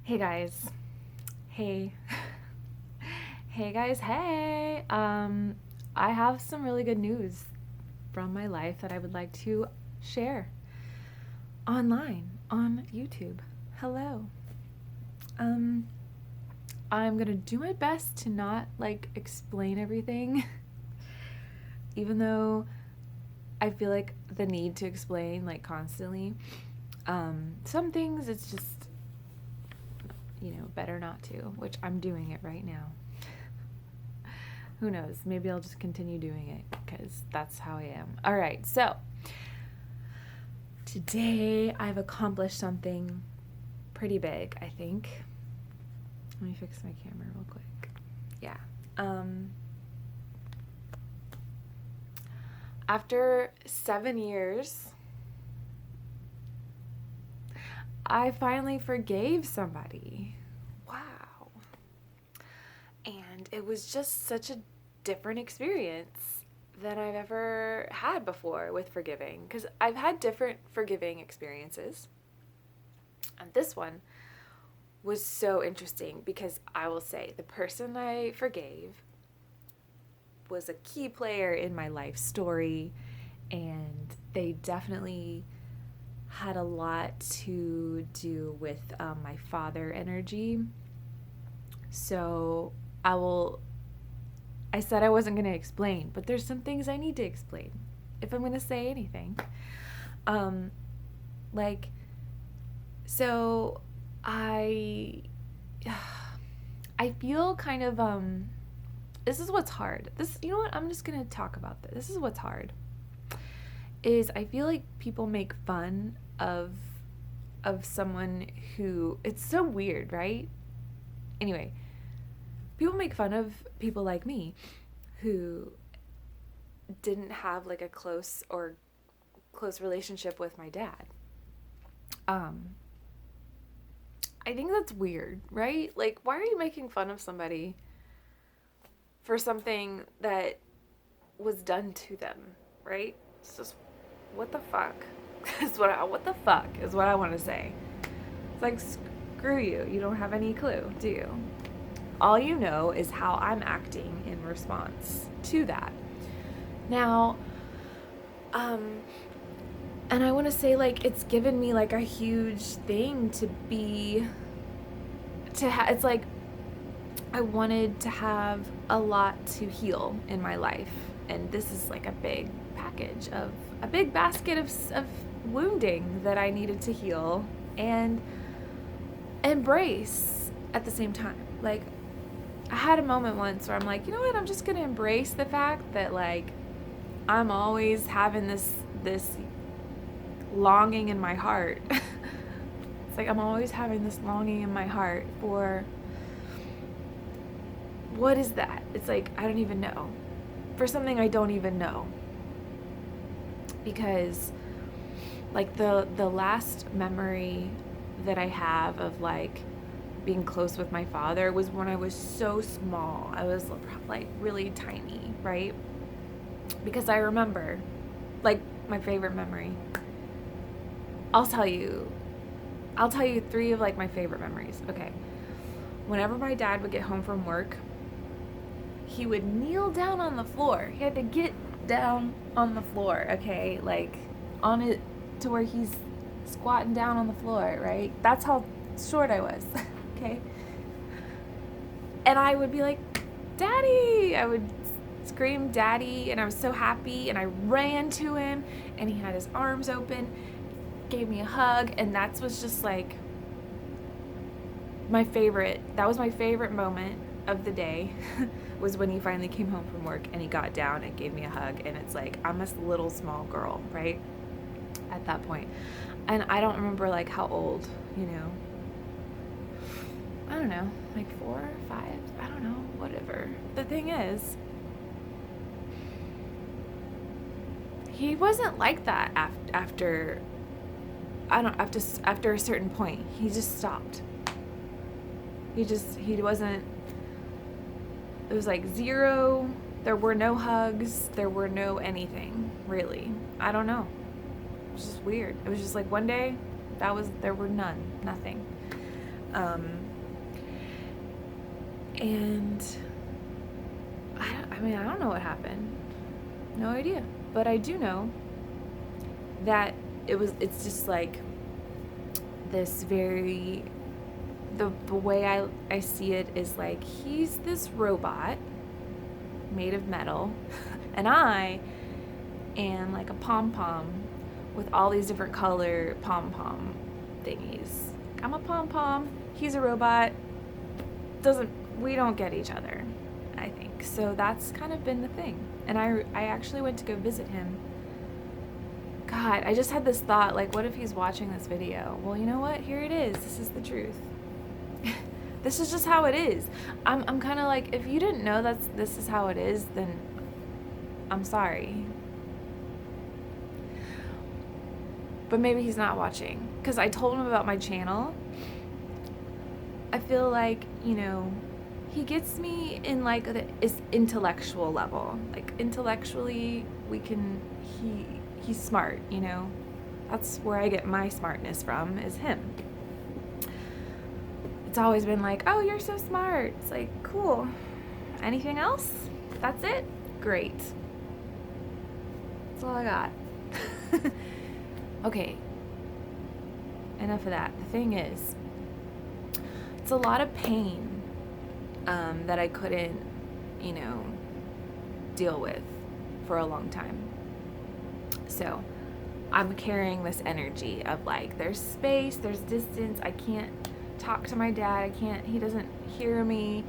Hey guys. Hey. Hey guys, hey. I have some really good news from my life that I would like to share online on YouTube. Hello. Um I'm going to do my best to not explain everything even though I feel like the need to explain constantly. Some things it's just better not to, which I'm doing it right now. Who knows? Maybe I'll just continue doing it because that's how I am. All right, so today I've accomplished something pretty big, I think. Let me fix my camera real quick. Yeah. After 7 years, I finally forgave somebody. Wow. And it was just such a different experience than I've ever had before with forgiving. Because I've had different forgiving experiences. And this one was so interesting because I will say the person I forgave was a key player in my life story. And they definitely had a lot to do with my father energy. So I said I wasn't going to explain, but there's some things I need to explain if I'm going to say anything. Like, so I feel kind of, this is what's hard. You know what? I'm just going to talk about this. This is what's hard. Is I feel like people make fun of someone who, it's so weird, right? Anyway, people make fun of people like me who didn't have a close relationship with my dad. I think that's weird, right? Like, why are you making fun of somebody for something that was done to them, right? It's just, what the fuck? What the fuck is what I want to say. It's like, screw you. You don't have any clue, do you? All you know is how I'm acting in response to that. Now, and I want to say, it's given me, a huge thing to be, it's like, I wanted to have a lot to heal in my life. And this is a big package a big basket of wounding that I needed to heal and embrace at the same time. I had a moment once where I'm like, you know what? I'm just going to embrace the fact that I'm always having this longing in my heart. It's I'm always having this longing in my heart for, what is that? It's I don't even know. For something I don't even know. Because the last memory that I have of being close with my father was when I was so small. I was really tiny, right? Because I remember my favorite memory. I'll tell you 3 of my favorite memories. Okay. Whenever my dad would get home from work, he would kneel down on the floor. He had to get down on the floor, okay? On it to where he's squatting down on the floor, right? That's how short I was, okay? And I would be like, Daddy! I would scream, Daddy, and I was so happy, and I ran to him, and he had his arms open, gave me a hug, and that was just my favorite. That was my favorite moment of the day was when he finally came home from work and he got down and gave me a hug. And it's I'm a little small girl, right? At that point. And I don't remember how old, I don't know, 4, 5, I don't know, whatever. The thing is, he wasn't like that after a certain point. He just stopped. He wasn't, it was zero, there were no hugs, there were no anything, really. I don't know. It was just weird. It was just one day, there were nothing. And I don't know what happened. No idea. But I do know that it's just like this very, the way I see it is like he's this robot made of metal and I am like a pom-pom with all these different color pom-pom thingies. I'm a pom-pom, he's a robot. We don't get each other, I think. So that's kind of been the thing. And I actually went to go visit him. God, I just had this thought, like, what if he's watching this video? Well, you know what? Here it is. This is the truth. This is just how it is. I'm kind of like, if you didn't know this is how it is, then I'm sorry. But maybe he's not watching. Because I told him about my channel. I feel like, he gets me in like this intellectual level. Like intellectually, he's smart, That's where I get my smartness from, is him. It's always been like, oh, you're so smart. It's like, cool. Anything else? That's it? Great. That's all I got. Okay. Enough of that. The thing is, it's a lot of pain that I couldn't, deal with for a long time. So I'm carrying this energy of like, there's space, there's distance. I can't talk to my dad. He doesn't hear me.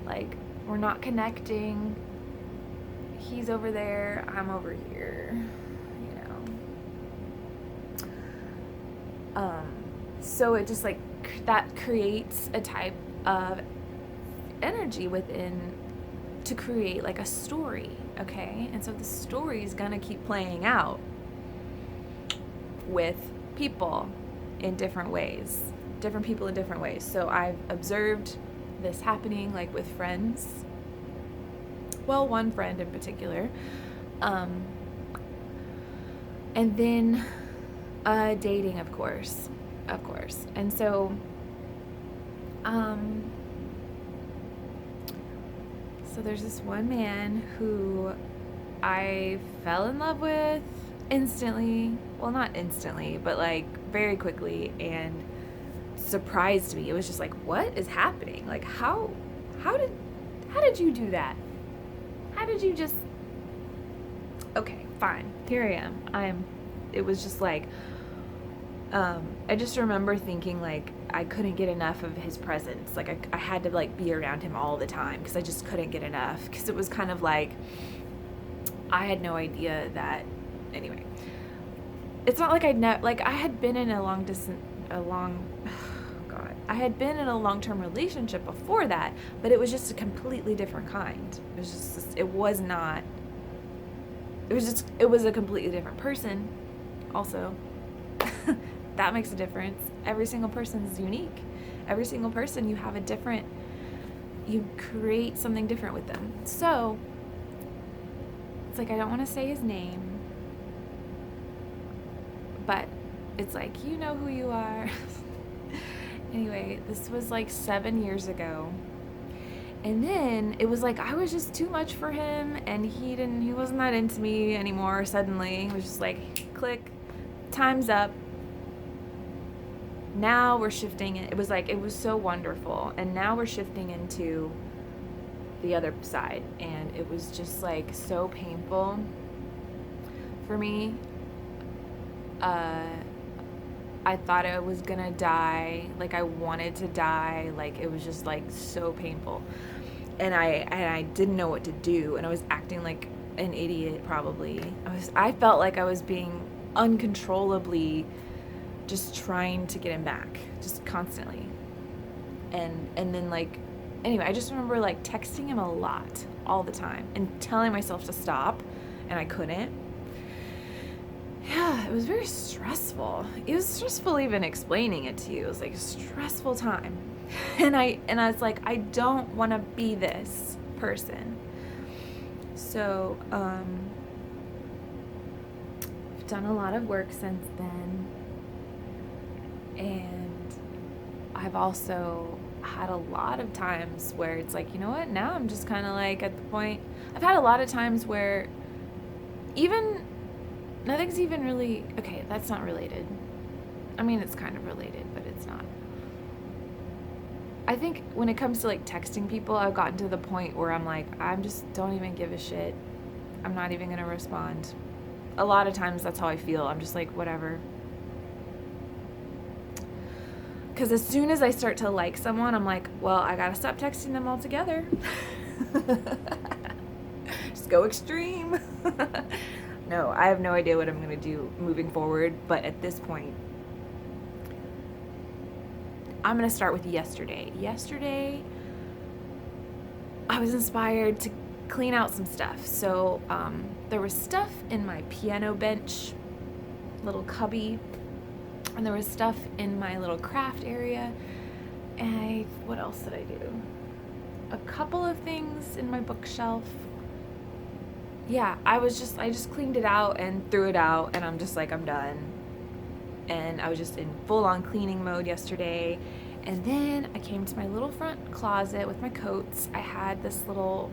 Like, we're not connecting. He's over there, I'm over here, So it just like, that creates a type of energy within to create like a story, okay? And so the story is gonna keep playing out with people in different ways, different people in different ways. So I've observed this happening like with friends. Well, one friend in particular. And then dating, of course. And so so there's this one man who I fell in love with instantly. Well, not instantly, but like very quickly, and surprised me. It was just like, what is happening? Like, how did you do that? How did you just... Okay, fine. Here I am. It was just like, I just remember thinking like I couldn't get enough of his presence. Like I had to like be around him all the time because I just couldn't get enough, because it was kind of like I had no idea that... Anyway, it's not like I had been in I had been in a long-term relationship before that, but it was just a completely different kind. It was a completely different person also. That makes a difference. Every single person is unique. Every single person, you create something different with them. So it's like, I don't want to say his name, but it's like, you know who you are. Anyway, this was like 7 years ago. And then it was like, I was just too much for him, and he wasn't that into me anymore suddenly. It was just like, click, time's up. Now we're shifting it. It was like, it was so wonderful. And now we're shifting into the other side. And it was just like so painful for me. I thought I was gonna die. Like, I wanted to die. Like, it was just like so painful. And I didn't know what to do. And I was acting like an idiot, probably. I felt like I was being uncontrollably just trying to get him back, just constantly. And then like, anyway, I just remember like texting him a lot, all the time, and telling myself to stop, and I couldn't. Yeah, it was very stressful. It was stressful even explaining it to you. It was like a stressful time. And I was like, I don't want to be this person. So, I've done a lot of work since then. And I've also had a lot of times where it's like, you know what, now I'm just kind of like at the point. I've had a lot of times where even nothing's even really, okay, that's not related. I mean, it's kind of related, but it's not. I think when it comes to like texting people, I've gotten to the point where I'm like, I'm just don't even give a shit. I'm not even going to respond. A lot of times that's how I feel. I'm just like, whatever. Because as soon as I start to like someone, I'm like, well, I gotta stop texting them altogether. Just go extreme. No, I have no idea what I'm gonna do moving forward, but at this point, I'm gonna start with yesterday. Yesterday, I was inspired to clean out some stuff. So there was stuff in my piano bench, little cubby, and there was stuff in my little craft area. And what else did I do? A couple of things in my bookshelf. Yeah, I just cleaned it out and threw it out, and I'm just like, I'm done. And I was just in full on cleaning mode yesterday. And then I came to my little front closet with my coats. I had this little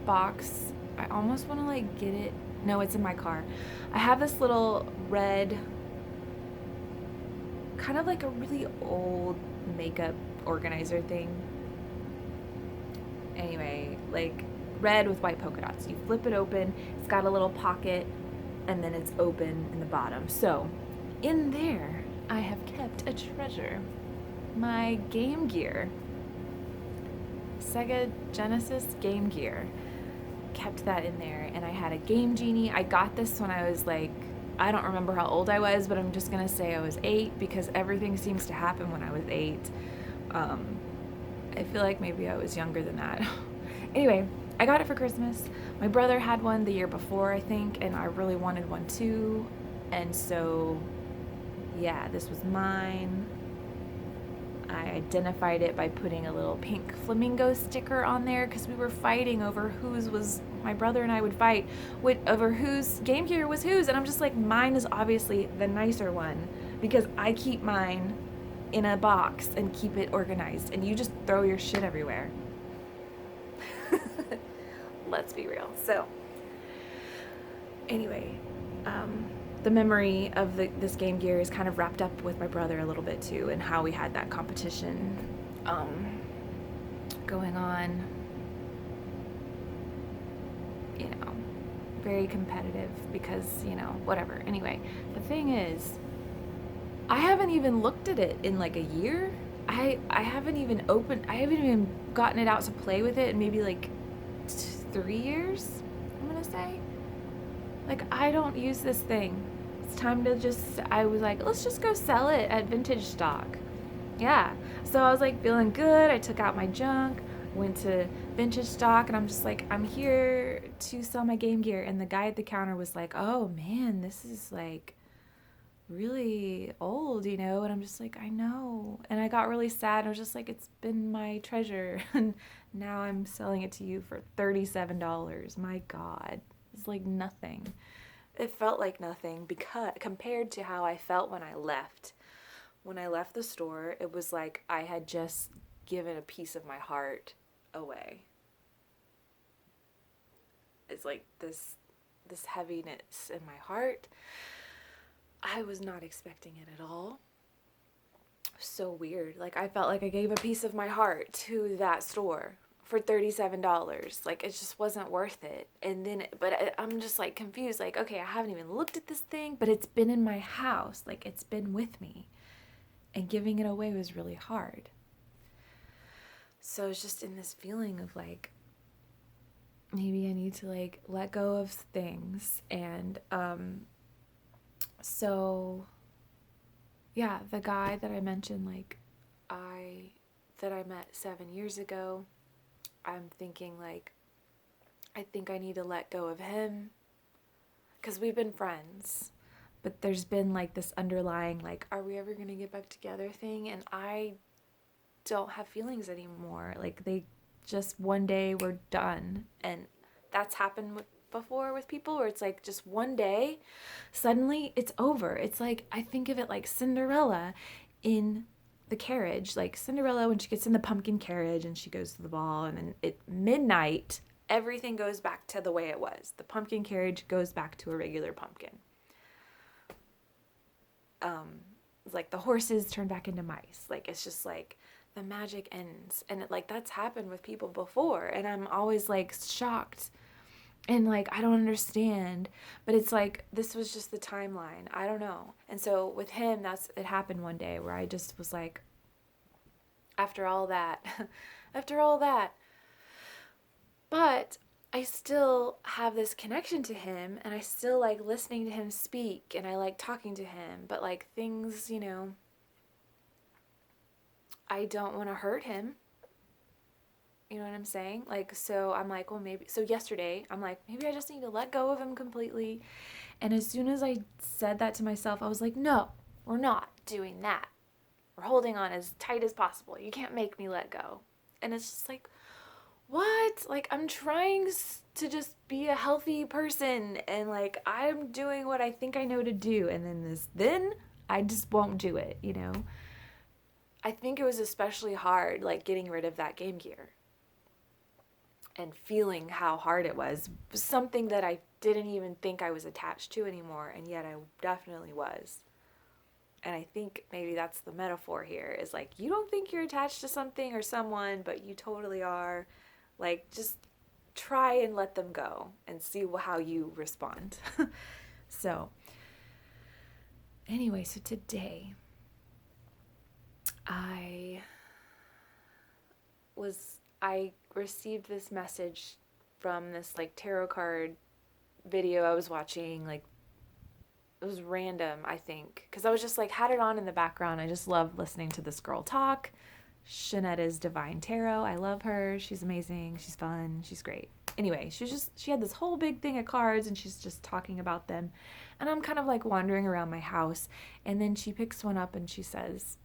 box. I almost want to like get it. No, it's in my car. I have this little red, kind of like a really old makeup organizer thing. Anyway, like red with white polka dots. You flip it open, it's got a little pocket, and then it's open in the bottom. So in there, I have kept a treasure. My Game Gear. Sega Genesis Game Gear. Kept that in there, and I had a Game Genie. I got this when I was like, I don't remember how old I was, but I'm just gonna say I was 8 because everything seems to happen when I was 8. I feel like maybe I was younger than that. Anyway, I got it for Christmas. My brother had one the year before, I think, and I really wanted one too. And so, yeah, this was mine. I identified it by putting a little pink flamingo sticker on there because we were fighting over whose was, my brother and I would fight over whose Game Gear was whose. And I'm just like, mine is obviously the nicer one because I keep mine in a box and keep it organized, and you just throw your shit everywhere. Let's be real. So anyway, the memory of this Game Gear is kind of wrapped up with my brother a little bit too, and how we had that competition going on. You know, very competitive because, you know, whatever. Anyway, the thing is, I haven't even looked at it in like a year. I haven't even gotten it out to play with it in maybe like 3 years, I'm gonna say. Like, I don't use this thing. It's time to I was like, let's just go sell it at vintage stock. Yeah. So I was like feeling good. I took out my junk, went to vintage stock, and I'm just like, I'm here to sell my Game Gear. And the guy at the counter was like, oh man, this is like really old, you know? And I'm just like, I know. And I got really sad. I was just like, it's been my treasure. And now I'm selling it to you for $37. My God. It's like nothing. It felt like nothing because compared to how I felt when I left. When I left the store, it was like I had just given a piece of my heart away. It's like this heaviness in my heart. I was not expecting it at all. So weird. Like, I felt like I gave a piece of my heart to that store for $37. Like, it just wasn't worth it. And then, I'm just like confused. Like, okay, I haven't even looked at this thing, but it's been in my house. Like, it's been with me. And giving it away was really hard. So it's just in this feeling of like, maybe I need to like let go of things. And, so yeah, the guy that I mentioned, like, that I met 7 years ago, I'm thinking like, I think I need to let go of him because we've been friends, but there's been like this underlying like, are we ever going to get back together thing? And I don't have feelings anymore. Like, they just one day were done. And that's happened before with people where it's like just one day, suddenly it's over. It's like, I think of it like Cinderella in the carriage, like Cinderella when she gets in the pumpkin carriage and she goes to the ball, and then at midnight everything goes back to the way it was. The pumpkin carriage goes back to a regular pumpkin. It's like the horses turn back into mice. Like, it's just like the magic ends. And it, like, that's happened with people before. And I'm always like shocked and like, I don't understand. But it's like, this was just the timeline. I don't know. And so with him, it happened one day where I just was like, after all that, after all that. But I still have this connection to him, and I still like listening to him speak, and I like talking to him, but like things, I don't want to hurt him. You know what I'm saying? Like, so I'm like, well, maybe. So yesterday, I'm like, maybe I just need to let go of him completely. And as soon as I said that to myself, I was like, no, we're not doing that. We're holding on as tight as possible. You can't make me let go. And it's just like, what? Like, I'm trying to just be a healthy person, and like I'm doing what I think I know to do, and then I just won't do it, I think it was especially hard, like getting rid of that Game Gear and feeling how hard it was something that I didn't even think I was attached to anymore, and yet I definitely was. And I think maybe that's the metaphor here, is like, you don't think you're attached to something or someone, but you totally are. Like, just try and let them go and see how you respond. So, anyway, so today I received this message from this like tarot card video I was watching. Like, it was random, I think, because I was just like, had it on in the background. I just love listening to this girl talk. Shanetta's Divine Tarot. I love her. She's amazing. She's fun. She's great. Anyway, she had this whole big thing of cards, and she's just talking about them. And I'm kind of like wandering around my house, and then she picks one up and she says,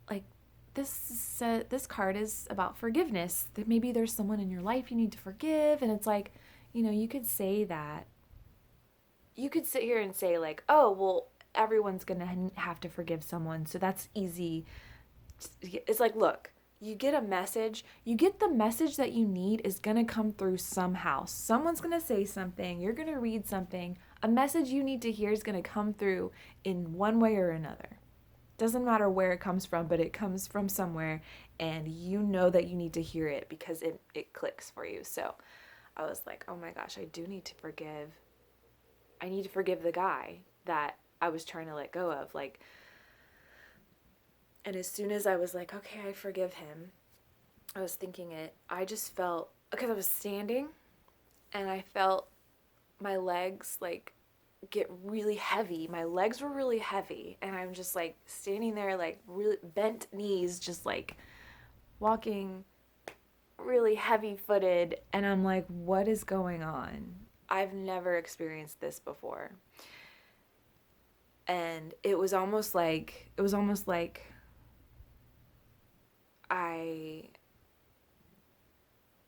like, this card is about forgiveness. That maybe there's someone in your life you need to forgive. And it's like, you could say that. You could sit here and say like, oh, well, everyone's going to have to forgive someone, so that's easy. It's like, look, you get a message, you get the message that you need is going to come through somehow. Someone's going to say something, you're going to read something, a message you need to hear is going to come through in one way or another. Doesn't matter where it comes from, but it comes from somewhere, and you know that you need to hear it because it clicks for you. So I was like, oh my gosh, I do need to forgive. I need to forgive the guy that I was trying to let go of. Like, and as soon as I was like, okay, I forgive him, I was thinking it, I just felt, because I was standing, and I felt my legs like get really heavy. My legs were really heavy, and I'm just like standing there like really bent knees, just like walking really heavy footed, and I'm like, what is going on? I've never experienced this before. And it was almost like I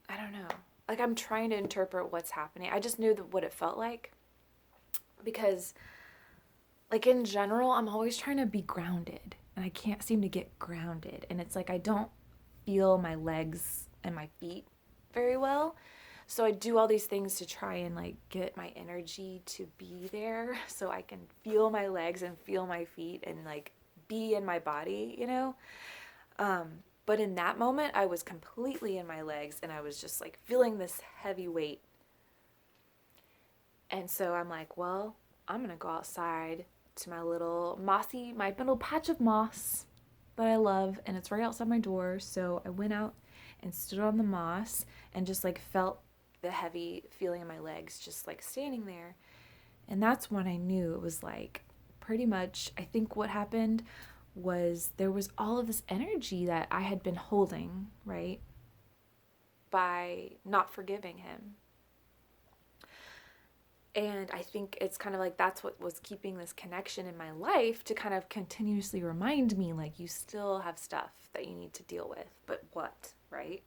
don't know. Like, I'm trying to interpret what's happening. I just knew what it felt like, because like in general, I'm always trying to be grounded, and I can't seem to get grounded. And it's like I don't feel my legs and my feet very well. So I do all these things to try and like get my energy to be there so I can feel my legs and feel my feet and like be in my body, But in that moment, I was completely in my legs, and I was just like feeling this heavy weight. And so I'm like, well, I'm going to go outside to my little patch of moss that I love, and it's right outside my door. So I went out and stood on the moss and just like felt the heavy feeling in my legs, just like standing there. And that's when I knew it was like pretty much, I think what happened was there was all of this energy that I had been holding, right, by not forgiving him. And I think it's kind of like that's what was keeping this connection in my life, to kind of continuously remind me, like, you still have stuff that you need to deal with. But what, right?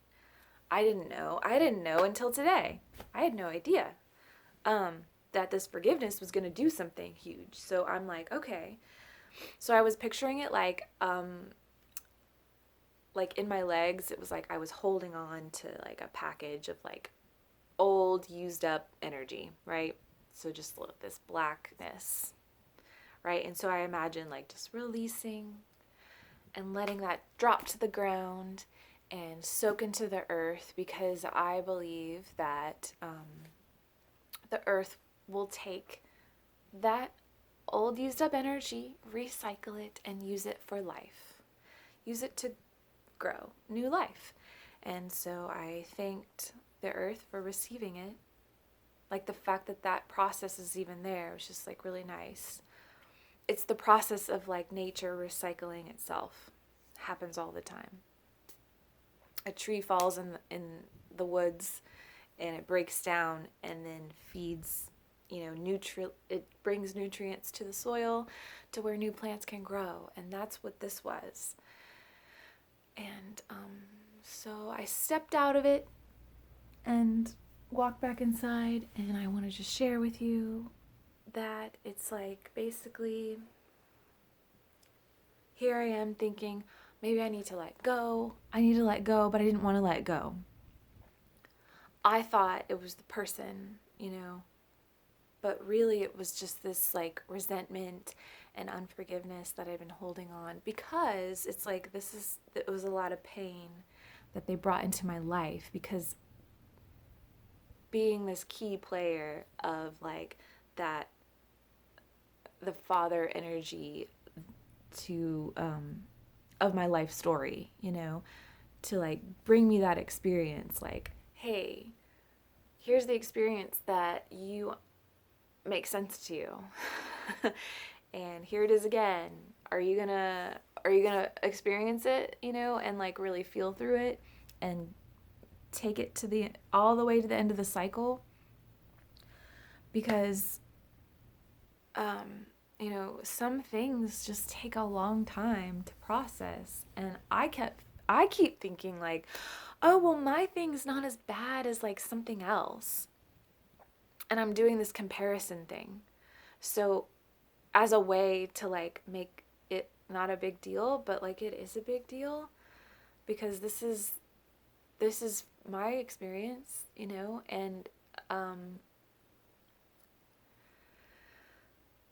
I didn't know. I didn't know until today. I had no idea that this forgiveness was going to do something huge. So I'm like, okay, So I was picturing it like in my legs, it was like I was holding on to like a package of like old, used up energy, right? So just this blackness, right? And so I imagine like just releasing and letting that drop to the ground and soak into the earth, because I believe that the earth will take that old, used up energy, recycle it, and use it for life. Use it to grow new life. And so I thanked the earth for receiving it. Like the fact that that process is even there was just like really nice. It's the process of like nature recycling itself. Happens all the time. A tree falls in the woods and it breaks down and then feeds, it brings nutrients to the soil to where new plants can grow. And that's what this was. And so I stepped out of it and walked back inside, and I want to just share with you that it's like basically here I am thinking maybe I need to let go. I need to let go, but I didn't want to let go. I thought it was the person, but really it was just this like resentment and unforgiveness that I've been holding on, because it's like it was a lot of pain that they brought into my life, because being this key player of like that, the father energy to of my life story, to like bring me that experience, like, hey, here's the experience that you make sense to you. And here it is again. Are you gonna experience it, and like really feel through it and take it to all the way to the end of the cycle? Because some things just take a long time to process, and I keep thinking like, oh well, my thing's not as bad as like something else, and I'm doing this comparison thing, so as a way to like make it not a big deal, but like it is a big deal, because this is my experience, and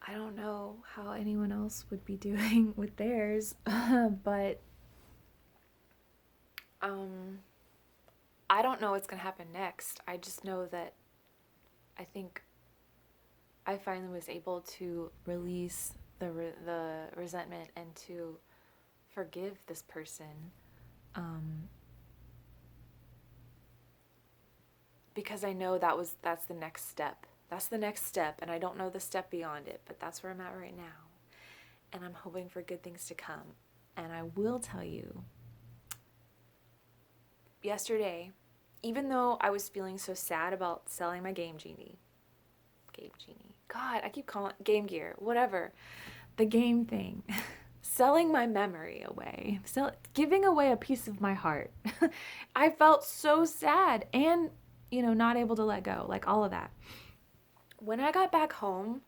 I don't know how anyone else would be doing with theirs, but I don't know what's gonna happen next. I just know that I think I finally was able to release the resentment and to forgive this person, because I know that's the next step. That's the next step, and I don't know the step beyond it, but that's where I'm at right now. And I'm hoping for good things to come. And I will tell you, yesterday, even though I was feeling so sad about selling my Game Genie, God, I keep calling it Game Gear, whatever, the game thing, selling my memory away, giving away a piece of my heart. I felt so sad and, not able to let go, like all of that. When I got back home,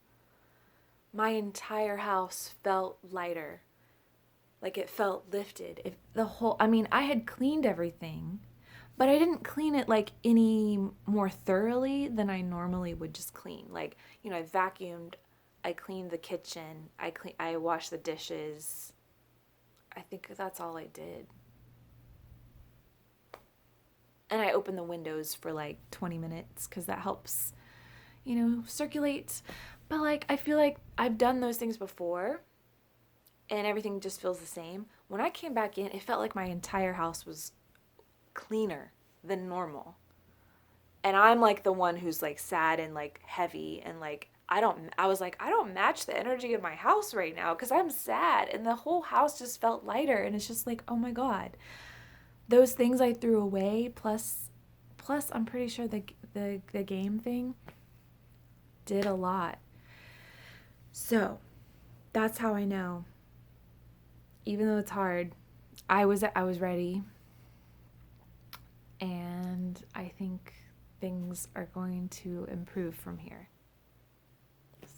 my entire house felt lighter. Like it felt lifted. I had cleaned everything, but I didn't clean it like any more thoroughly than I normally would just clean. Like, I vacuumed, I cleaned the kitchen, I washed the dishes. I think that's all I did. And I opened the windows for like 20 minutes because that helps, circulate. But like, I feel like I've done those things before and everything just feels the same. When I came back in, it felt like my entire house was cleaner than normal. And I'm like the one who's like sad and like heavy and like, I was like, I don't match the energy of my house right now because I'm sad. And the whole house just felt lighter. And it's just like, oh my God. Those things I threw away, plus I'm pretty sure the game thing did a lot. So that's how I know. Even though it's hard, I was ready. And I think things are going to improve from here.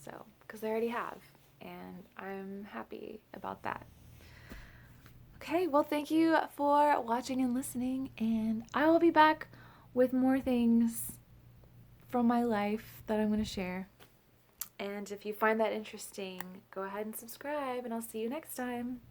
So, because I already have. and I'm happy about that. Okay, well, thank you for watching and listening, and I will be back with more things from my life that I'm going to share. And if you find that interesting, go ahead and subscribe, and I'll see you next time.